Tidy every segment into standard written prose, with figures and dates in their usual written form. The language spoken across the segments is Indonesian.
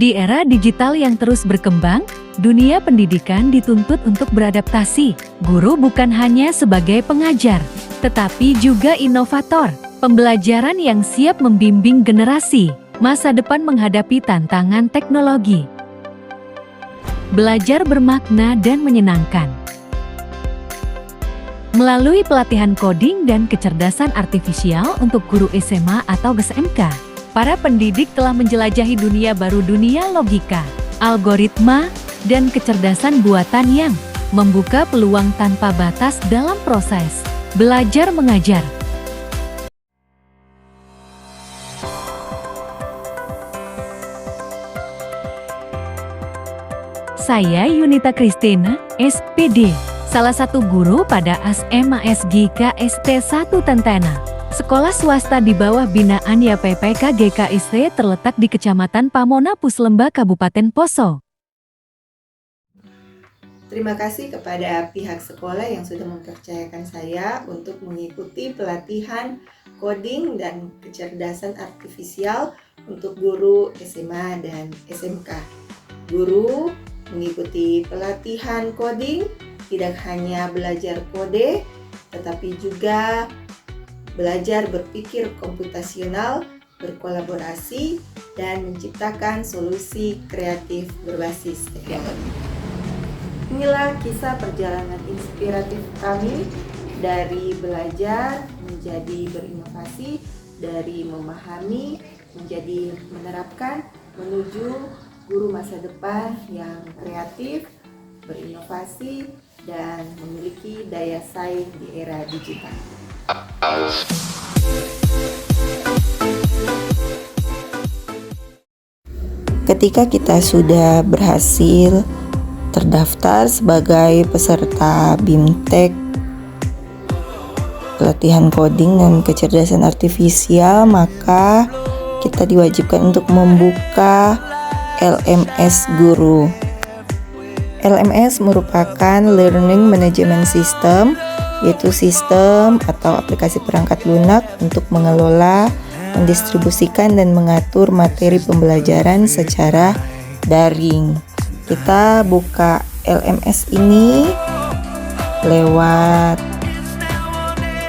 Di era digital yang terus berkembang, dunia pendidikan dituntut untuk beradaptasi. Guru bukan hanya sebagai pengajar, tetapi juga inovator, pembelajaran yang siap membimbing generasi masa depan menghadapi tantangan teknologi. Belajar bermakna dan menyenangkan. Melalui pelatihan coding dan kecerdasan artifisial untuk guru SMA atau SMK, para pendidik telah menjelajahi dunia baru, dunia logika, algoritma, dan kecerdasan buatan yang membuka peluang tanpa batas dalam proses belajar mengajar. Saya Yunita Christina, SPD, salah satu guru pada ASMASG KST 1 Tentena. Sekolah swasta di bawah binaan YPPK GKIC terletak di Kecamatan Pamona Puslemba, Kabupaten Poso. Terima kasih kepada pihak sekolah yang sudah mempercayakan saya untuk mengikuti pelatihan coding dan kecerdasan artifisial untuk guru SMA dan SMK. Guru mengikuti pelatihan coding tidak hanya belajar kode, tetapi juga belajar berpikir komputasional, berkolaborasi, dan menciptakan solusi kreatif berbasis teknologi. Inilah kisah perjalanan inspiratif kami dari belajar menjadi berinovasi, dari memahami menjadi menerapkan, menuju guru masa depan yang kreatif, berinovasi, dan memiliki daya saing di era digital. Ketika kita sudah berhasil terdaftar sebagai peserta BIMTEK pelatihan coding dan kecerdasan artifisial, maka kita diwajibkan untuk membuka LMS Guru. LMS merupakan Learning Management System, yaitu sistem atau aplikasi perangkat lunak untuk mengelola, mendistribusikan, dan mengatur materi pembelajaran secara daring. Kita buka LMS ini lewat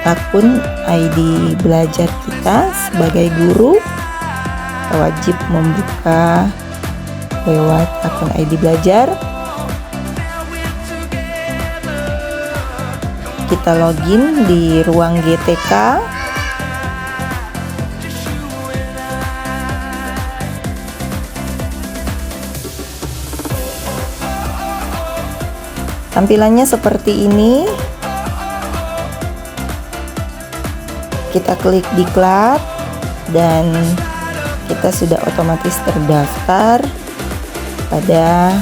akun ID belajar kita sebagai guru. Kita wajib membuka lewat akun ID belajar. Kita login di ruang GTK. Tampilannya seperti ini. Kita klik diklat dan kita sudah otomatis terdaftar pada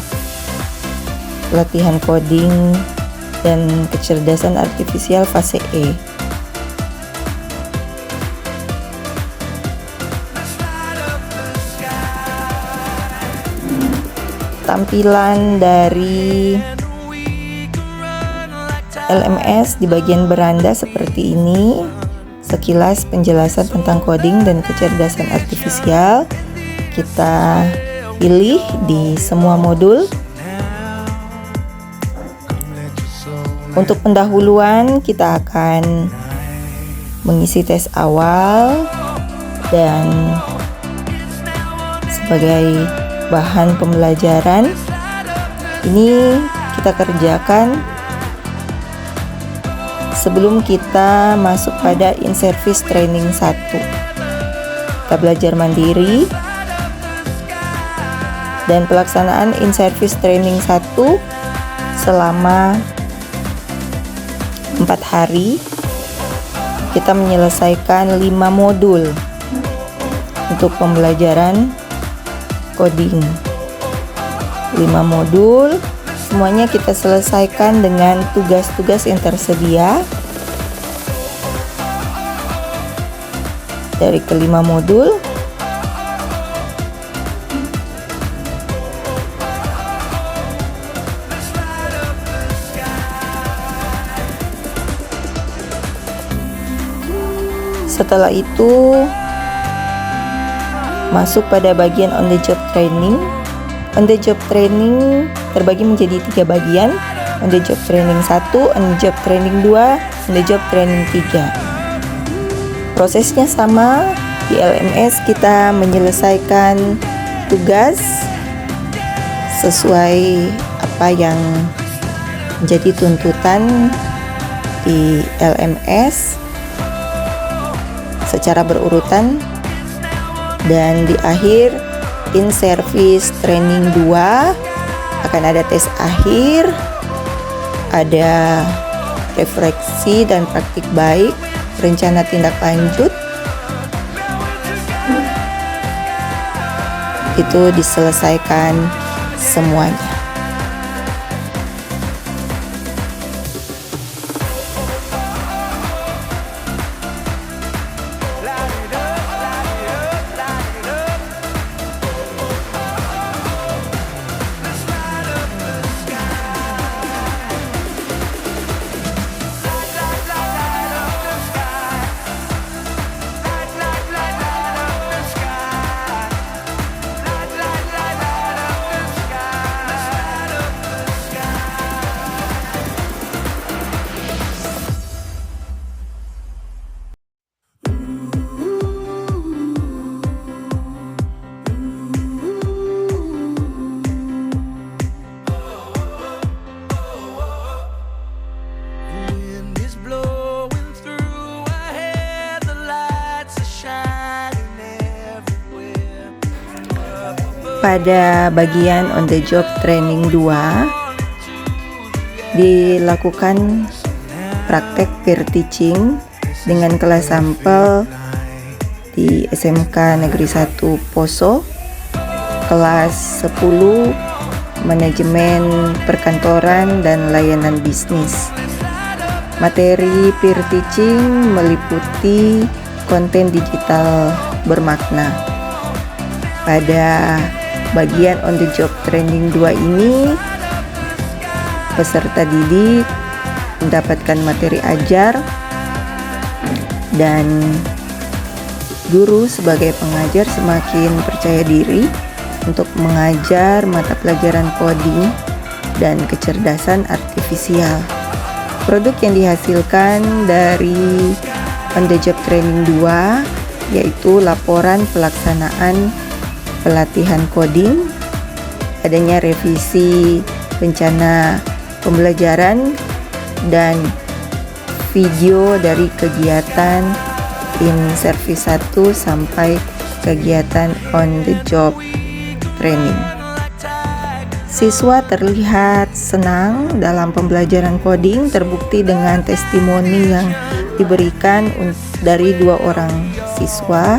pelatihan coding dan kecerdasan artifisial fase E. Tampilan dari LMS di bagian beranda seperti ini. Sekilas penjelasan tentang coding dan kecerdasan artifisial. Kita pilih di semua modul. Untuk pendahuluan, kita akan mengisi tes awal dan sebagai bahan pembelajaran ini kita kerjakan sebelum kita masuk pada in-service training 1. Kita belajar mandiri dan pelaksanaan in-service training 1 selama 4 hari. Kita menyelesaikan 5 modul untuk pembelajaran coding. 5 modul, semuanya kita selesaikan dengan tugas-tugas yang tersedia. Dari kelima modul, setelah itu masuk pada bagian on the job training. On the job training terbagi menjadi 3 bagian. On the job training 1, on the job training 2, on the job training 3. Prosesnya sama. Di LMS kita menyelesaikan tugas sesuai apa yang menjadi tuntutan di LMS secara berurutan, dan di akhir in service training 2 akan ada tes akhir, ada refleksi dan praktik baik, rencana tindak lanjut. Itu diselesaikan semuanya. Pada bagian on the job training 2 dilakukan praktek peer teaching dengan kelas sampel di SMK Negeri 1 Poso, kelas 10 manajemen perkantoran dan layanan bisnis. Materi peer teaching meliputi konten digital bermakna. Pada bagian on the job training 2 ini, peserta didik mendapatkan materi ajar dan guru sebagai pengajar semakin percaya diri untuk mengajar mata pelajaran coding dan kecerdasan artifisial. Produk yang dihasilkan dari on the job training 2 yaitu laporan pelaksanaan pelatihan coding, adanya revisi rencana pembelajaran, dan video dari kegiatan in service 1 sampai kegiatan on the job training. Siswa terlihat senang dalam pembelajaran coding, terbukti dengan testimoni yang diberikan dari 2 orang siswa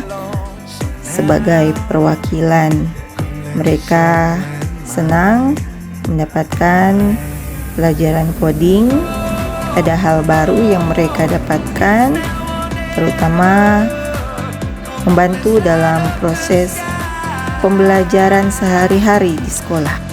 sebagai perwakilan. Mereka senang mendapatkan pelajaran coding, ada hal baru yang mereka dapatkan, terutama membantu dalam proses pembelajaran sehari-hari di sekolah.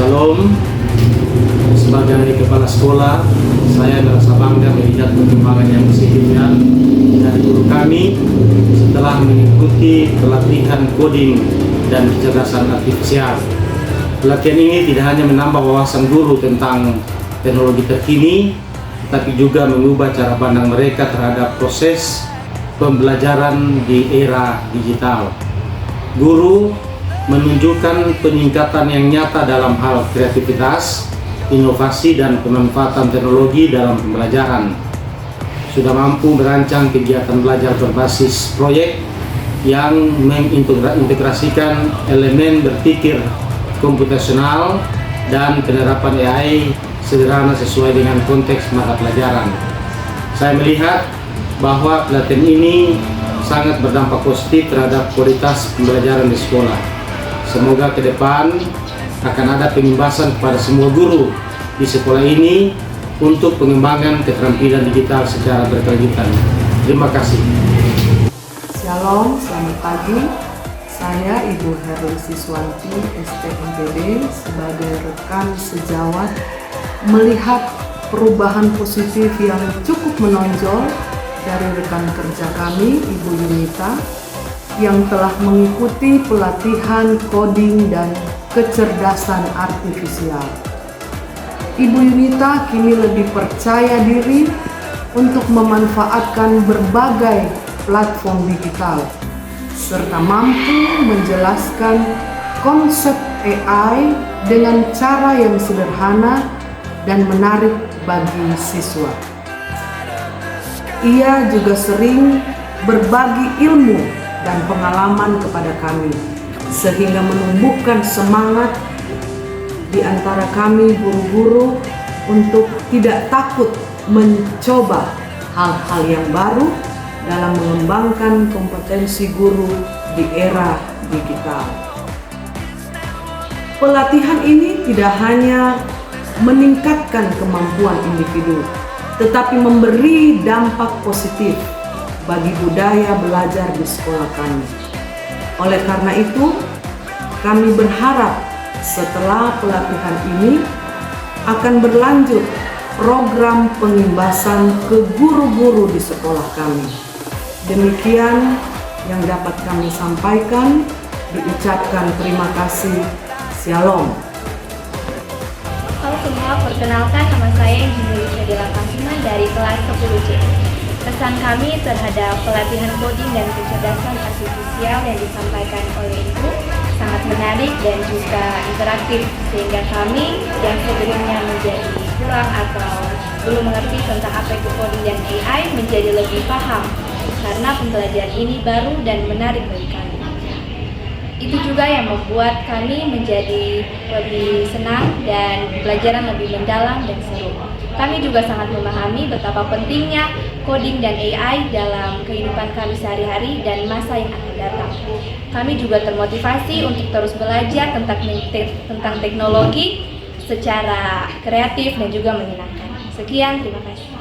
Shalom. Sebagai kepala sekolah, saya merasa bangga melihat perkembangan yang positifnya dari guru kami setelah mengikuti pelatihan coding dan kecerdasan artifisial. Pelatihan ini tidak hanya menambah wawasan guru tentang teknologi terkini, tapi juga mengubah cara pandang mereka terhadap proses pembelajaran di era digital. Guru menunjukkan peningkatan yang nyata dalam hal kreativitas, inovasi, dan pemanfaatan teknologi dalam pembelajaran. Sudah mampu merancang kegiatan belajar berbasis proyek yang mengintegrasikan elemen berpikir komputasional dan penerapan AI sederhana sesuai dengan konteks mata pelajaran. Saya melihat bahwa pelatihan ini sangat berdampak positif terhadap kualitas pembelajaran di sekolah. Semoga ke depan akan ada pengimbasan kepada semua guru di sekolah ini untuk pengembangan keterampilan digital secara berkelanjutan. Terima kasih. Shalom, selamat pagi. Saya Ibu Herli Siswanti, STMPD, sebagai rekan sejawat melihat perubahan positif yang cukup menonjol dari rekan kerja kami, Ibu Yunita, yang telah mengikuti pelatihan coding dan kecerdasan artifisial. Ibu Yunita kini lebih percaya diri untuk memanfaatkan berbagai platform digital, serta mampu menjelaskan konsep AI dengan cara yang sederhana dan menarik bagi siswa. Ia juga sering berbagi ilmu dan pengalaman kepada kami, sehingga menumbuhkan semangat di antara kami guru-guru untuk tidak takut mencoba hal-hal yang baru dalam mengembangkan kompetensi guru di era digital. Pelatihan ini tidak hanya meningkatkan kemampuan individu, tetapi memberi dampak positif bagi budaya belajar di sekolah kami. Oleh karena itu, kami berharap setelah pelatihan ini akan berlanjut program pengimbasan ke guru-guru di sekolah kami. Demikian yang dapat kami sampaikan. Diucapkan terima kasih. Shalom. Halo semua, perkenalkan nama saya Insinyur Syadila Kasima dari kelas 10C. Pesan kami terhadap pelatihan coding dan kecerdasan artifisial yang disampaikan oleh Ibu sangat menarik dan juga interaktif, sehingga kami yang sebelumnya menjadi kurang atau belum mengerti tentang apa itu coding dan AI menjadi lebih paham, karena pembelajaran ini baru dan menarik bagi kami. Itu juga yang membuat kami menjadi lebih senang dan pelajaran lebih mendalam dan seru. Kami juga sangat memahami betapa pentingnya coding dan AI dalam kehidupan kami sehari-hari dan masa yang akan datang. Kami juga termotivasi untuk terus belajar tentang teknologi secara kreatif dan juga menyenangkan. Sekian, terima kasih.